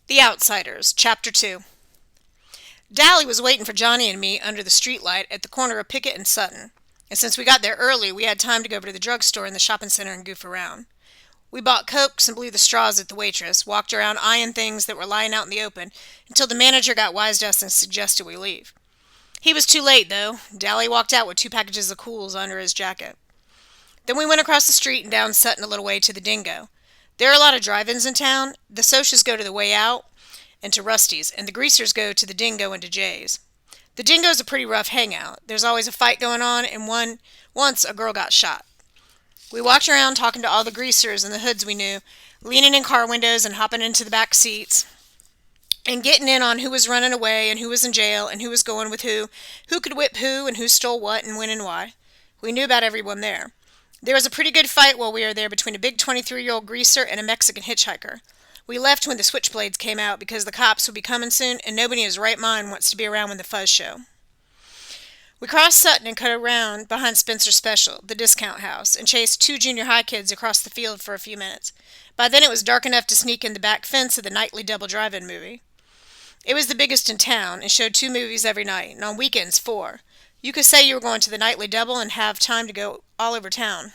The Outsiders, Chapter 2. Dally was waiting for Johnny and me under the streetlight at the corner of Pickett and Sutton, and since we got there early, we had time to go over to the drugstore in the shopping center and goof around. We bought cokes and blew the straws at the waitress, walked around eyeing things that were lying out in the open until the manager got wise to us and suggested we leave. He was too late, though. Dally walked out with 2 packages of Cools under his jacket. Then we went across the street and down Sutton a little way to the Dingo. There are a lot of drive-ins in town. The Socias go to the Way Out and to Rusty's, and the Greasers go to the Dingo and to Jay's. The Dingo's a pretty rough hangout. There's always a fight going on, and once a girl got shot. We walked around talking to all the Greasers and the hoods we knew, leaning in car windows and hopping into the back seats, and getting in on who was running away and who was in jail and who was going with who could whip who and who stole what and when and why. We knew about everyone there. There was a pretty good fight while we were there between a big 23-year-old greaser and a Mexican hitchhiker. We left when the switchblades came out because the cops would be coming soon and nobody in his right mind wants to be around when the fuzz show. We crossed Sutton and cut around behind Spencer's Special, the discount house, and chased 2 junior high kids across the field for a few minutes. By then it was dark enough to sneak in the back fence of the nightly double drive-in movie. It was the biggest in town and showed 2 movies every night, and on weekends 4. You could say you were going to the nightly double and have time to go all over town.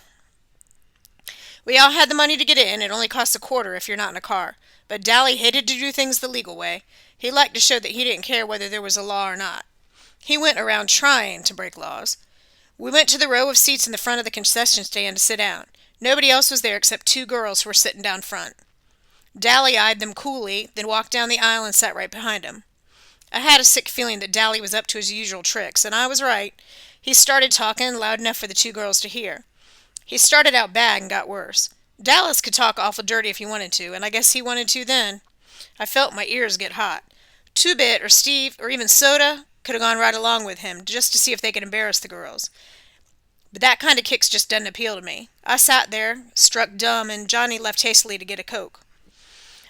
We all had the money to get in. It only costs $0.25 if you're not in a car. But Dally hated to do things the legal way. He liked to show that he didn't care whether there was a law or not. He went around trying to break laws. We went to the row of seats in the front of the concession stand to sit down. Nobody else was there except 2 girls who were sitting down front. Dally eyed them coolly, then walked down the aisle and sat right behind him. I had a sick feeling that Dally was up to his usual tricks, and I was right. He started talking loud enough for the 2 girls to hear. He started out bad and got worse. Dallas could talk awful dirty if he wanted to, and I guess he wanted to then. I felt my ears get hot. Two-Bit or Steve or even Soda could have gone right along with him just to see if they could embarrass the girls. But that kind of kicks just doesn't appeal to me. I sat there, struck dumb, and Johnny left hastily to get a Coke.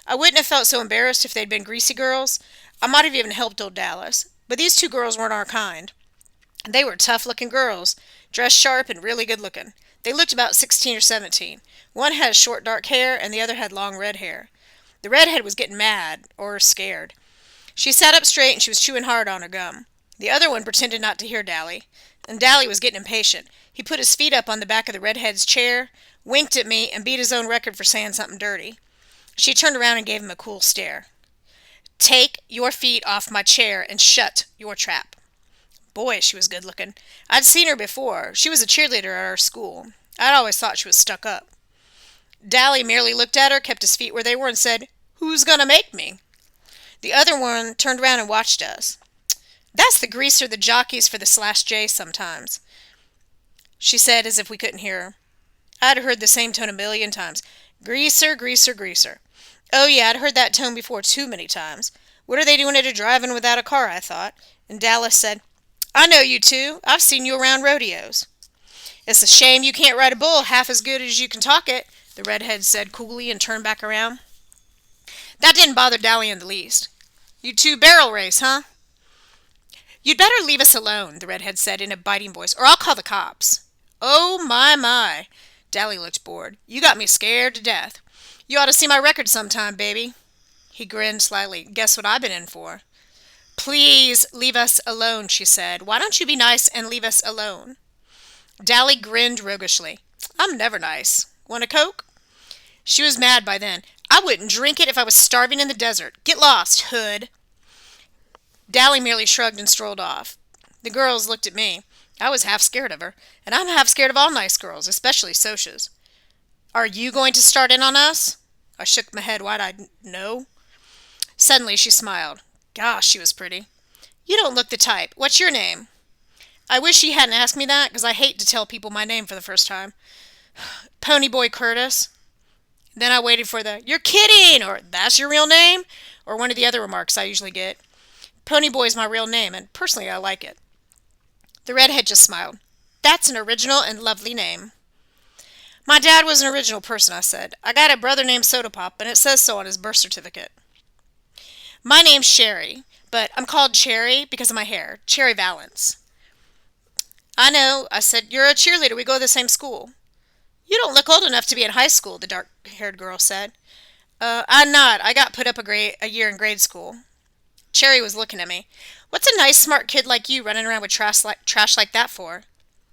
I wouldn't have felt so embarrassed if they'd been greasy girls. I might have even helped old Dallas. But these 2 girls weren't our kind. They were tough-looking girls, dressed sharp and really good-looking. They looked about 16 or 17. One had short dark hair and the other had long red hair. The redhead was getting mad, or scared. She sat up straight and she was chewing hard on her gum. The other one pretended not to hear Dally, and Dally was getting impatient. He put his feet up on the back of the redhead's chair, winked at me, and beat his own record for saying something dirty. She turned around and gave him a cool stare. "Take your feet off my chair and shut your trap." Boy, she was good-looking. I'd seen her before. She was a cheerleader at our school. I'd always thought she was stuck up. Dally merely looked at her, kept his feet where they were, and said, "Who's gonna make me?" The other one turned around and watched us. "That's the greaser that jockeys for the Slash J sometimes," she said as if we couldn't hear her. I'd heard the same tone a million times. Greaser, greaser, greaser. Oh yeah, I'd heard that tone before too many times. What are they doing at a drive-in without a car, I thought. And Dallas said, "I know you 2. I've seen you around rodeos." "It's a shame you can't ride a bull half as good as you can talk it," the redhead said coolly and turned back around. That didn't bother Dally in the least. "You 2 barrel race, huh?" "You'd better leave us alone," the redhead said in a biting voice, "or I'll call the cops." "Oh, my. Dally looked bored. "You got me scared to death. You ought to see my record sometime, baby." He grinned slyly. "Guess what I've been in for?" "Please leave us alone," she said. "Why don't you be nice and leave us alone?" Dally grinned roguishly. "I'm never nice. Want a Coke?" She was mad by then. "I wouldn't drink it if I was starving in the desert. Get lost, hood." Dally merely shrugged and strolled off. The girls looked at me. I was half scared of her, and I'm half scared of all nice girls, especially Socias. "Are you going to start in on us?" I shook my head wide-eyed. "No." Suddenly she smiled. Gosh, she was pretty. "You don't look the type. What's your name?" I wish she hadn't asked me that, because I hate to tell people my name for the first time. "Ponyboy Curtis." Then I waited for the "You're kidding!" or "That's your real name?" or one of the other remarks I usually get. Ponyboy's my real name, and personally I like it. The redhead just smiled. "That's an original and lovely name." "My dad was an original person," I said. "I got a brother named Soda Pop, and it says so on his birth certificate." "My name's Sherry, but I'm called Cherry because of my hair. Cherry Valance." "I know," I said. "You're a cheerleader. We go to the same school." "You don't look old enough to be in high school," the dark-haired girl said. I'm not. I got put up a year in grade school. Cherry was looking at me. What's a nice, smart kid like you running around with trash like that for?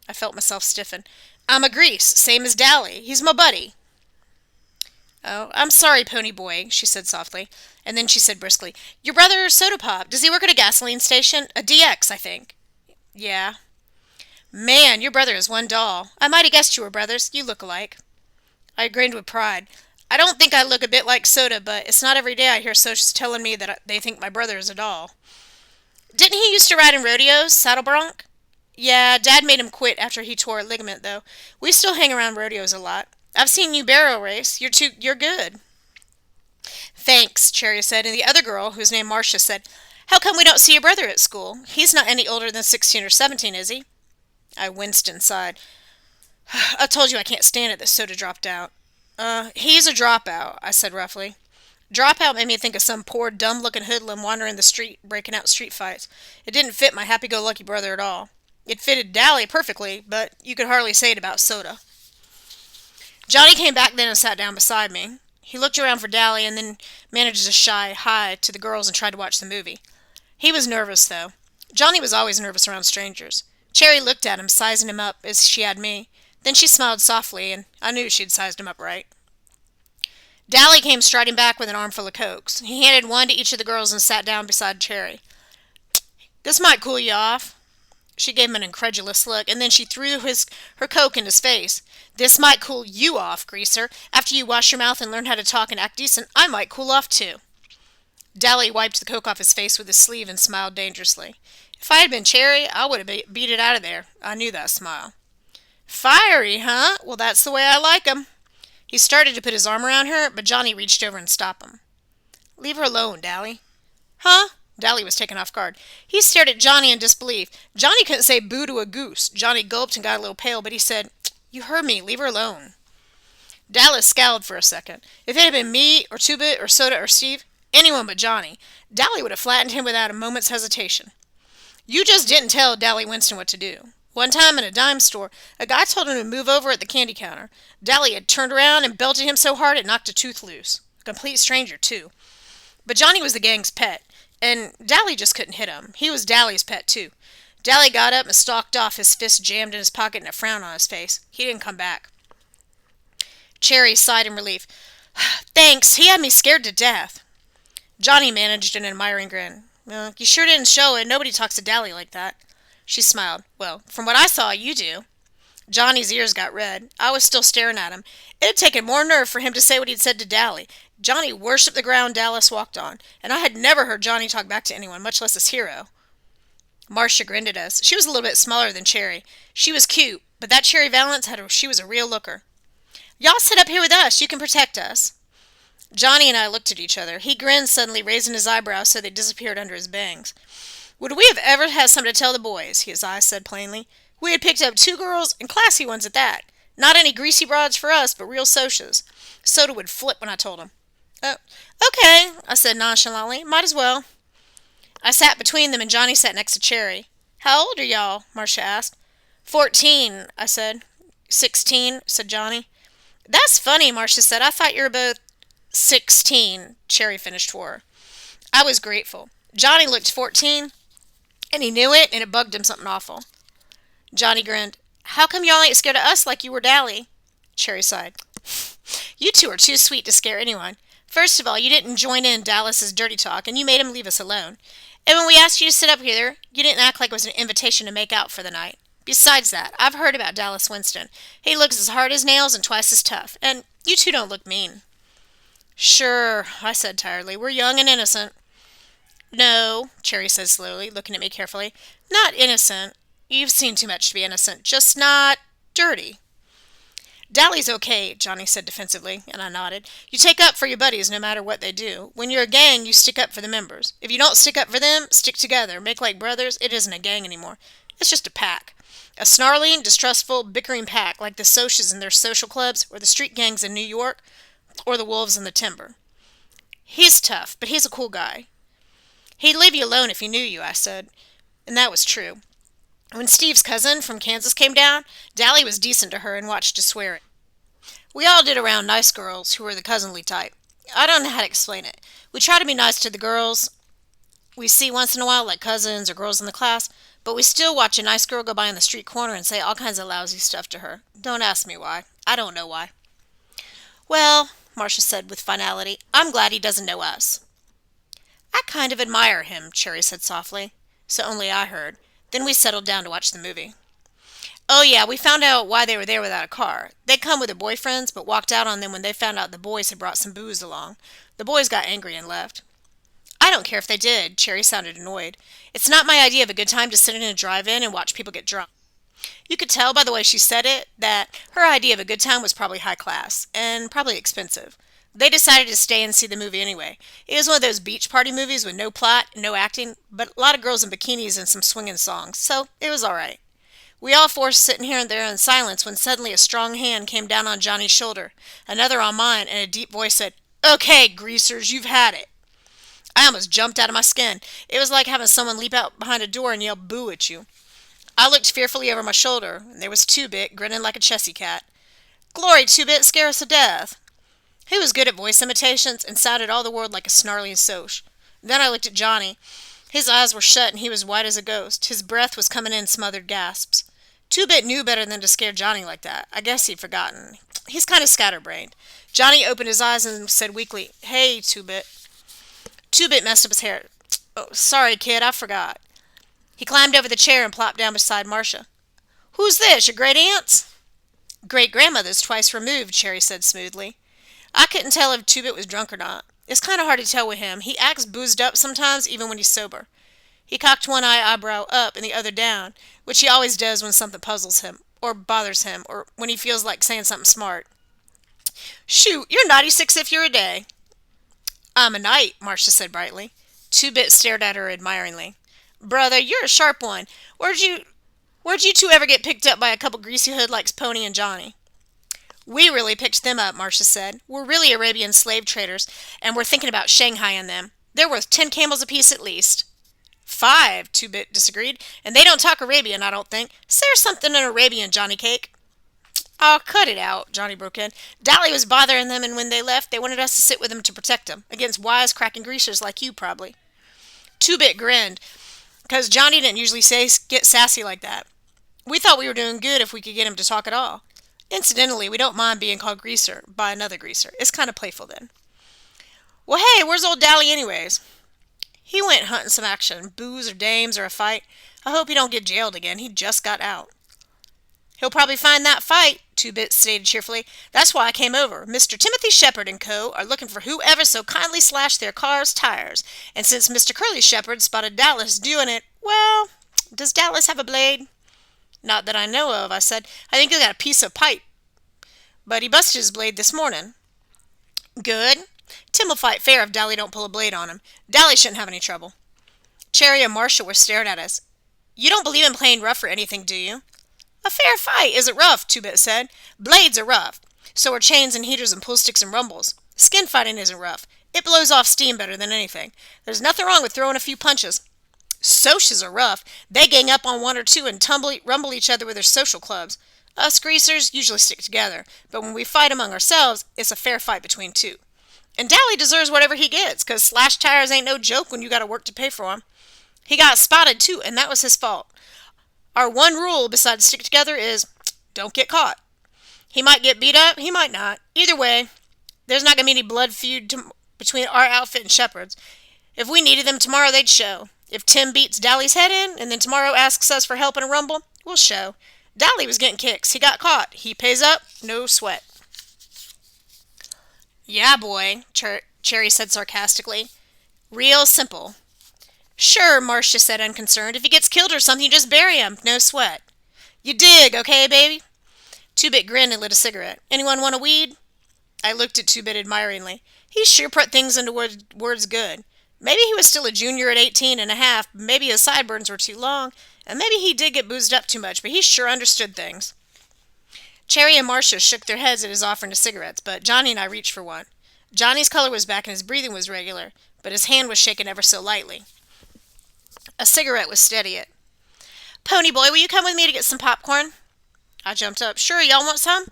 I felt myself stiffen. I'm a Grease, same as Dally. He's my buddy. Oh, I'm sorry, Pony Boy, she said softly. And then she said briskly, Your brother, Soda Pop, does he work at a gasoline station? A DX, I think. Yeah. Man, your brother is one doll. I might have guessed you were brothers. You look alike. I grinned with pride. I don't think I look a bit like Soda, but it's not every day I hear socials telling me that they think my brother is a doll. Didn't he used to ride in rodeos, saddle bronc? Yeah, Dad made him quit after he tore a ligament, though. We still hang around rodeos a lot. I've seen you barrel race. You're good. Thanks, Cherry said, and the other girl, whose name Marcia, said, How come we don't see your brother at school? He's not any older than 16 or 17, is he? I winced and sighed. I told you I can't stand it that Soda dropped out. He's a dropout, I said roughly. Dropout made me think of some poor, dumb-looking hoodlum wandering the street, breaking out street fights. It didn't fit my happy-go-lucky brother at all. It fitted Dally perfectly, but you could hardly say it about Soda. Johnny came back then and sat down beside me. He looked around for Dally and then managed to shy hi to the girls and tried to watch the movie. He was nervous, though. Johnny was always nervous around strangers. Cherry looked at him, sizing him up as she had me. Then she smiled softly, and I knew she'd sized him up right. Dally came striding back with an armful of Cokes. He handed one to each of the girls and sat down beside Cherry. This might cool you off. She gave him an incredulous look, and then she threw her Coke in his face. This might cool you off, Greaser. After you wash your mouth and learn how to talk and act decent, I might cool off too. Dally wiped the Coke off his face with his sleeve and smiled dangerously. If I had been Cherry, I would have beat it out of there. I knew that smile. Fiery, huh? Well, that's the way I like 'em. He started to put his arm around her, but Johnny reached over and stopped him. Leave her alone, Dally. Huh? Dally was taken off guard. He stared at Johnny in disbelief. Johnny couldn't say boo to a goose. Johnny gulped and got a little pale, but he said, You heard me. Leave her alone. Dallas scowled for a second. If it had been me, or Two-Bit, or Soda, or Steve, anyone but Johnny, Dally would have flattened him without a moment's hesitation. You just didn't tell Dally Winston what to do. One time in a dime store, a guy told him to move over at the candy counter. Dally had turned around and belted him so hard it knocked a tooth loose. A complete stranger, too. But Johnny was the gang's pet, and Dally just couldn't hit him. He was Dally's pet, too. Dally got up and stalked off, his fist jammed in his pocket and a frown on his face. He didn't come back. Cherry sighed in relief. Thanks, he had me scared to death. Johnny managed an admiring grin. You sure didn't show it. Nobody talks to Dally like that. She smiled. Well, from what I saw, you do. Johnny's ears got red. I was still staring at him. It had taken more nerve for him to say what he'd said to Dally. Johnny worshipped the ground Dallas walked on, and I had never heard Johnny talk back to anyone, much less his hero. Marcia grinned at us. She was a little bit smaller than Cherry. She was cute, but that Cherry Valance she was a real looker. Y'all sit up here with us. You can protect us. Johnny and I looked at each other. He grinned suddenly, raising his eyebrows so they disappeared under his bangs. Would we have ever had something to tell the boys? His eyes said plainly. We had picked up 2 girls, and classy ones at that. Not any greasy broads for us, but real socias. Soda would flip when I told him. Oh, okay, I said nonchalantly. Might as well. I sat between them, and Johnny sat next to Cherry. How old are y'all? Marcia asked. 14, I said. 16, said Johnny. That's funny, Marcia said. I thought you were both 16, Cherry finished for her. I was grateful. Johnny looked 14, and he knew it, and it bugged him something awful. Johnny grinned. How come y'all ain't scared of us like you were Dally? Cherry sighed. You two are too sweet to scare anyone. First of all, you didn't join in Dallas's dirty talk, and you made him leave us alone. And when we asked you to sit up here, you didn't act like it was an invitation to make out for the night. Besides that, I've heard about Dallas Winston. He looks as hard as nails and twice as tough, and you two don't look mean. Sure, I said tiredly. We're young and innocent. No, Cherry said slowly, looking at me carefully. Not innocent. You've seen too much to be innocent. Just not dirty. Dally's okay, Johnny said defensively, and I nodded. You take up for your buddies no matter what they do. When you're a gang, you stick up for the members. If you don't stick up for them, stick together. Make like brothers. It isn't a gang anymore. It's just a pack. A snarling, distrustful, bickering pack like the Socias in their social clubs, or the street gangs in New York, or the wolves in the timber. He's tough, but he's a cool guy. He'd leave you alone if he knew you, I said. And that was true. When Steve's cousin from Kansas came down, Dally was decent to her and watched to swear it. We all did around nice girls who were the cousinly type. I don't know how to explain it. We try to be nice to the girls we see once in a while, like cousins or girls in the class, but we still watch a nice girl go by on the street corner and say all kinds of lousy stuff to her. Don't ask me why. I don't know why. Well, Marcia said with finality, I'm glad he doesn't know us. I kind of admire him, Cherry said softly. So only I heard. Then we settled down to watch the movie. Oh yeah, we found out why they were there without a car. They'd come with their boyfriends, but walked out on them when they found out the boys had brought some booze along. The boys got angry and left. I don't care if they did, Cherry sounded annoyed. It's not my idea of a good time to sit in a drive-in and watch people get drunk. You could tell by the way she said it that her idea of a good time was probably high class and probably expensive. They decided to stay and see the movie anyway. It was one of those beach party movies with no plot, no acting, but a lot of girls in bikinis and some swinging songs, so it was all right. We all four sitting here and there in silence when suddenly a strong hand came down on Johnny's shoulder, another on mine, and a deep voice said, "Okay, greasers, you've had it." I almost jumped out of my skin. It was like having someone leap out behind a door and yell boo at you. I looked fearfully over my shoulder, and there was Two-Bit grinning like a chessy cat. "Glory, Two-Bit, scare us to death." He was good at voice imitations and sounded all the world like a snarling Soch. Then I looked at Johnny. His eyes were shut and he was white as a ghost. His breath was coming in smothered gasps. Two-Bit knew better than to scare Johnny like that. I guess he'd forgotten. He's kind of scatterbrained. Johnny opened his eyes and said weakly, "Hey, Two-Bit." Two-Bit messed up his hair. "Oh, sorry, kid, I forgot." He climbed over the chair and plopped down beside Marcia. "Who's this, your great-aunts?" "Great-grandmother's twice removed," Cherry said smoothly. I couldn't tell if Two-Bit was drunk or not. It's kind of hard to tell with him. He acts boozed up sometimes, even when he's sober. He cocked one eyebrow up and the other down, which he always does when something puzzles him, or bothers him, or when he feels like saying something smart. "Shoot, you're 96 if you're a day." "I'm a knight," Marcia said brightly. Two-Bit stared at her admiringly. "Brother, you're a sharp one. Where'd you two ever get picked up by a couple greasy hoodlums like Pony and Johnny?" "We really picked them up," Marcia said. "We're really Arabian slave traders, and we're thinking about Shanghaiing them. They're worth 10 camels apiece at least." "5," Two-Bit disagreed. "And they don't talk Arabian, I don't think. Say something in Arabian, Johnny Cake." "Oh, cut it out," Johnny broke in. "Dally was bothering them, and when they left, they wanted us to sit with them to protect them, against wise-cracking greasers like you, probably." Two-Bit grinned, because Johnny didn't usually get sassy like that. We thought we were doing good if we could get him to talk at all. Incidentally, we don't mind being called greaser by another greaser. It's kind of playful then. "Well, hey, where's old Dally anyways?" "He went hunting some action, booze or dames or a fight. I hope he don't get jailed again. He just got out." "He'll probably find that fight," Two-Bit stated cheerfully. "That's why I came over. Mr. Timothy Shepard and Co. are looking for whoever so kindly slashed their car's tires. And since Mr. Curly Shepard spotted Dallas doing it, well, does Dallas have a blade?" "Not that I know of," I said. "I think he's got a piece of pipe. But he busted his blade this morning." "Good. Tim will fight fair if Dally don't pull a blade on him. Dally shouldn't have any trouble." Cherry and Marcia were staring at us. "You don't believe in playing rough or anything, do you?" "A fair fight isn't rough," Two-Bit said. "Blades are rough. So are chains and heaters and pull sticks and rumbles. Skin fighting isn't rough. It blows off steam better than anything. There's nothing wrong with throwing a few punches. Socs are rough. They gang up on one or two and rumble each other with their social clubs. Us greasers usually stick together, but when we fight among ourselves, it's a fair fight between two. And Dally deserves whatever he gets, 'cause slashed tires ain't no joke when you gotta work to pay for 'em. He got spotted too, and that was his fault. Our one rule besides stick together is don't get caught. He might get beat up, he might not. Either way, there's not gonna be any blood feud between our outfit and Shepard's. If we needed them tomorrow, they'd show. If Tim beats Dally's head in, and then tomorrow asks us for help in a rumble, we'll show. Dally was getting kicks. He got caught. He pays up. No sweat." "Yeah, boy," Cherry said sarcastically. "Real simple." "Sure," Marcia said unconcerned. "If he gets killed or something, you just bury him. No sweat." "You dig, okay, baby?" Two-Bit grinned and lit a cigarette. "Anyone want a weed?" I looked at Two-Bit admiringly. He sure put things into words good. Maybe he was still a junior at 18 and a half, maybe his sideburns were too long, and maybe he did get boozed up too much, but he sure understood things. Cherry and Marcia shook their heads at his offering of cigarettes, but Johnny and I reached for one. Johnny's color was back and his breathing was regular, but his hand was shaken ever so lightly. A cigarette would steady it. "Pony boy, will you come with me to get some popcorn?" I jumped up. "Sure, y'all want some?"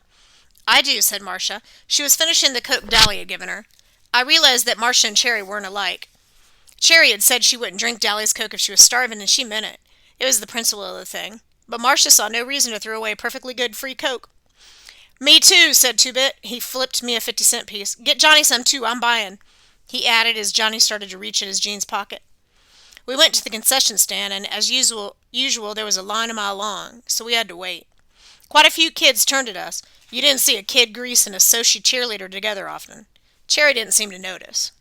"I do," said Marcia. She was finishing the Coke Dally had given her. I realized that Marcia and Cherry weren't alike. Cherry had said she wouldn't drink Dally's Coke if she was starving, and she meant it. It was the principle of the thing. But Marcia saw no reason to throw away a perfectly good free Coke. "Me too," said Two-Bit. He flipped me a 50-cent piece. "Get Johnny some too, I'm buying," he added as Johnny started to reach in his jeans pocket. We went to the concession stand, and as usual there was a line a mile long, so we had to wait. Quite a few kids turned at us. You didn't see a Kid Grease and a Sochi cheerleader together often. Cherry didn't seem to notice.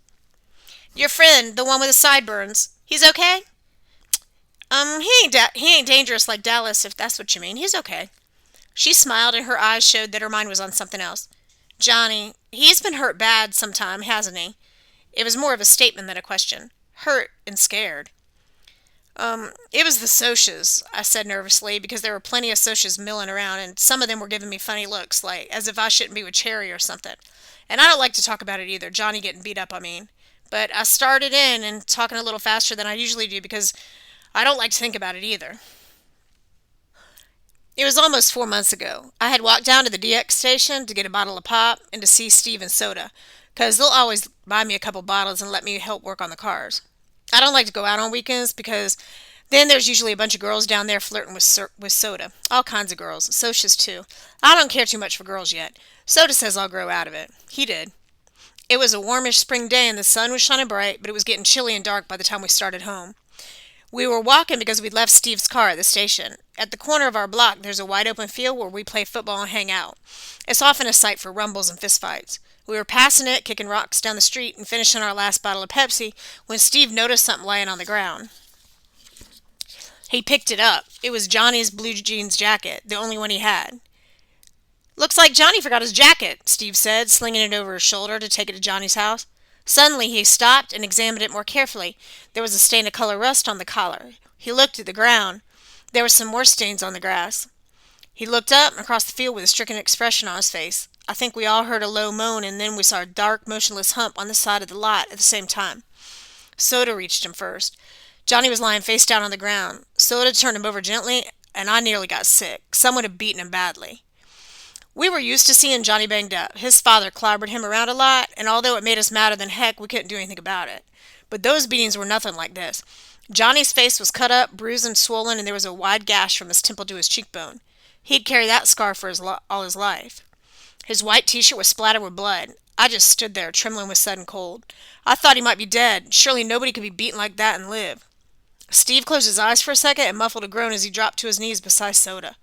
"Your friend, the one with the sideburns, he's okay?" He ain't dangerous like Dallas, if that's what you mean. He's okay." She smiled, and her eyes showed that her mind was on something else. "Johnny, he's been hurt bad sometime, hasn't he?" It was more of a statement than a question. Hurt and scared. It was the Socs," I said nervously, because there were plenty of Socs milling around, and some of them were giving me funny looks, like as if I shouldn't be with Cherry or something. And I don't like to talk about it either, Johnny getting beat up, I mean. But I started in and talking a little faster than I usually do because I don't like to think about it either. It was almost 4 months ago. I had walked down to the DX station to get a bottle of pop and to see Steve and Soda, because they'll always buy me a couple bottles and let me help work on the cars. I don't like to go out on weekends because then there's usually a bunch of girls down there flirting with Soda. All kinds of girls. Socias too. I don't care too much for girls yet. Soda says I'll grow out of it. He did. It was a warmish spring day and the sun was shining bright, but it was getting chilly and dark by the time we started home. We were walking because we'd left Steve's car at the station. At the corner of our block, there's a wide open field where we play football and hang out. It's often a site for rumbles and fistfights. We were passing it, kicking rocks down the street, and finishing our last bottle of Pepsi when Steve noticed something laying on the ground. He picked it up. It was Johnny's blue jeans jacket, the only one he had. "Looks like Johnny forgot his jacket," Steve said, slinging it over his shoulder to take it to Johnny's house. Suddenly he stopped and examined it more carefully. There was a stain of color rust on the collar. He looked at the ground. There were some more stains on the grass. He looked up and across the field with a stricken expression on his face. I think we all heard a low moan, and then we saw a dark, motionless hump on the side of the lot at the same time. Soda reached him first. Johnny was lying face down on the ground. Soda turned him over gently, and I nearly got sick. Someone had beaten him badly. We were used to seeing Johnny banged up. His father clobbered him around a lot, and although it made us madder than heck, we couldn't do anything about it. But those beatings were nothing like this. Johnny's face was cut up, bruised and swollen, and there was a wide gash from his temple to his cheekbone. He'd carried that scar for all his life. His white t-shirt was splattered with blood. I just stood there, trembling with sudden cold. I thought he might be dead. Surely nobody could be beaten like that and live. Steve closed his eyes for a second and muffled a groan as he dropped to his knees beside Soda.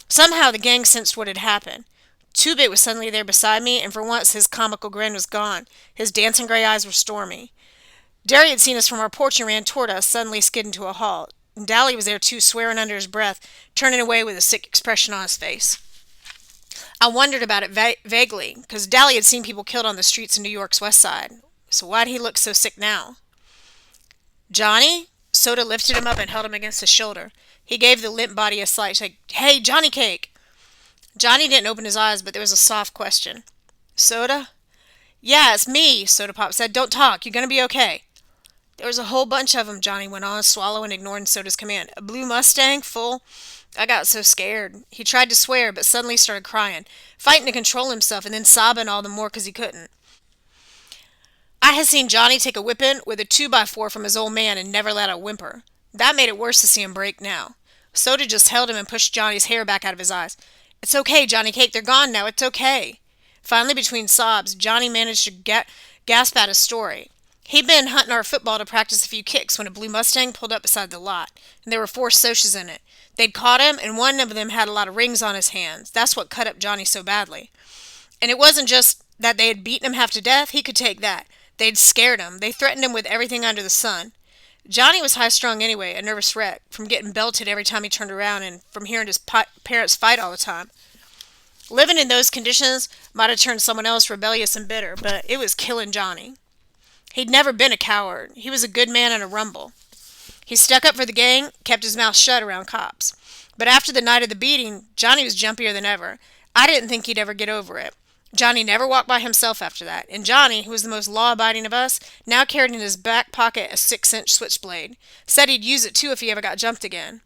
Somehow the gang sensed what had happened. Two-Bit was suddenly there beside me, and for once his comical grin was gone. His dancing gray eyes were stormy. Derry had seen us from our porch and ran toward us, suddenly skidding to a halt. And Dally was there too, swearing under his breath, turning away with a sick expression on his face. I wondered about it vaguely, because Dally had seen people killed on the streets in New York's West Side. So why'd he look so sick now? "Johnny?" Soda lifted him up and held him against his shoulder. He gave the limp body a slight shake. "Hey, Johnny Cake!" Johnny didn't open his eyes, but there was a soft question. "Soda?" "Yeah, it's me," Soda Pop said. "Don't talk. You're going to be okay." "There was a whole bunch of them," Johnny went on, swallowing and ignoring Soda's command. "A blue Mustang, full." I got so scared. He tried to swear, but suddenly started crying, fighting to control himself, and then sobbing all the more because he couldn't. I had seen Johnny take a whipping with a 2x4 from his old man and never let a whimper. That made it worse to see him break now. Soda just held him and pushed Johnny's hair back out of his eyes. "It's okay, Johnny Cake. They're gone now. It's okay." Finally, between sobs, Johnny managed to gasp out a story. He'd been hunting our football to practice a few kicks when a blue Mustang pulled up beside the lot, and there were 4 Socs in it. They'd caught him, and one of them had a lot of rings on his hands. That's what cut up Johnny so badly. And it wasn't just that they had beaten him half to death. He could take that. They'd scared him. They threatened him with everything under the sun. Johnny was high-strung anyway, a nervous wreck, from getting belted every time he turned around and from hearing his parents fight all the time. Living in those conditions might have turned someone else rebellious and bitter, but it was killing Johnny. He'd never been a coward. He was a good man in a rumble. He stuck up for the gang, kept his mouth shut around cops. But after the night of the beating, Johnny was jumpier than ever. I didn't think he'd ever get over it. Johnny never walked by himself after that, and Johnny, who was the most law-abiding of us, now carried in his back pocket a 6-inch switchblade. Said he'd use it too if he ever got jumped again.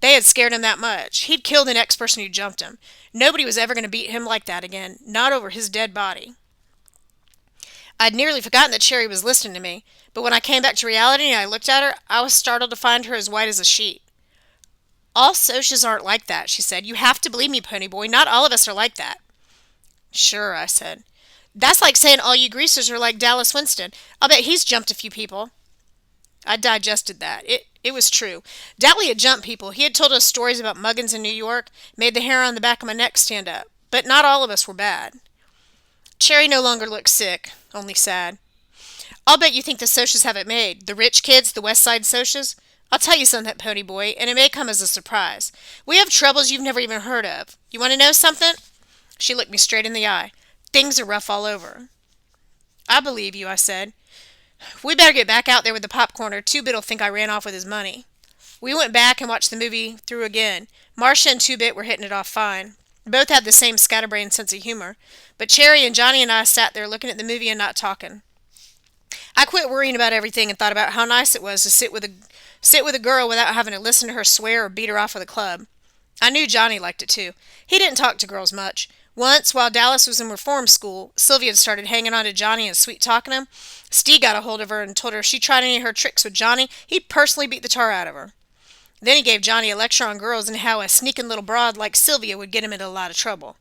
They had scared him that much. He'd killed the next person who jumped him. Nobody was ever going to beat him like that again, not over his dead body. I'd nearly forgotten that Cherry was listening to me, but when I came back to reality and I looked at her, I was startled to find her as white as a sheet. All socias aren't like that, she said. You have to believe me, Ponyboy. Not all of us are like that. Sure, I said. That's like saying all you greasers are like Dallas Winston. I'll bet he's jumped a few people. I digested that. It was true. Dally had jumped people. He had told us stories about muggins in New York, made the hair on the back of my neck stand up. But not all of us were bad. Cherry no longer looked sick, only sad. I'll bet you think the Socias have it made. The rich kids, the West Side Socias. I'll tell you something, Ponyboy, and it may come as a surprise. We have troubles you've never even heard of. You want to know something? She looked me straight in the eye. Things are rough all over. I believe you, I said. We better get back out there with the popcorn or Two-Bit'll think I ran off with his money. We went back and watched the movie through again. Marcia and Two-Bit were hitting it off fine. Both had the same scatterbrained sense of humor. But Cherry and Johnny and I sat there looking at the movie and not talking. I quit worrying about everything and thought about how nice it was to sit with a girl without having to listen to her swear or beat her off with a club. I knew Johnny liked it too. He didn't talk to girls much. Once, while Dallas was in reform school, Sylvia had started hanging on to Johnny and sweet-talking him. Steve got a hold of her and told her if she tried any of her tricks with Johnny, he'd personally beat the tar out of her. Then he gave Johnny a lecture on girls and how a sneaking little broad like Sylvia would get him into a lot of trouble.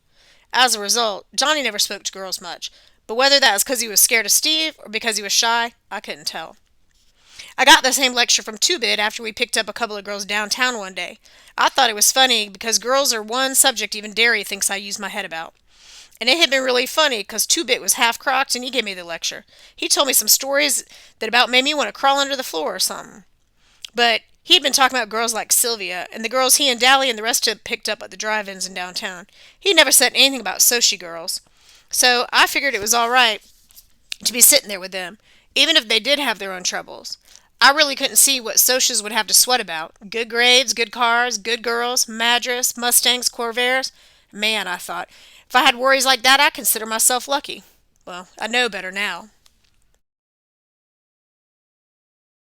As a result, Johnny never spoke to girls much, but whether that was because he was scared of Steve or because he was shy, I couldn't tell. I got the same lecture from Two-Bit after we picked up a couple of girls downtown one day. I thought it was funny because girls are one subject even Derry thinks I use my head about. And it had been really funny because Two-Bit was half-crocked and he gave me the lecture. He told me some stories that about made me want to crawl under the floor or something. But he'd been talking about girls like Sylvia and the girls he and Dally and the rest of it picked up at the drive-ins in downtown. He never said anything about Soci girls. So I figured it was all right to be sitting there with them, even if they did have their own troubles. I really couldn't see what Socias would have to sweat about. Good grades, good cars, good girls, Madras, Mustangs, Corvairs. Man, I thought, if I had worries like that, I'd consider myself lucky. Well, I know better now.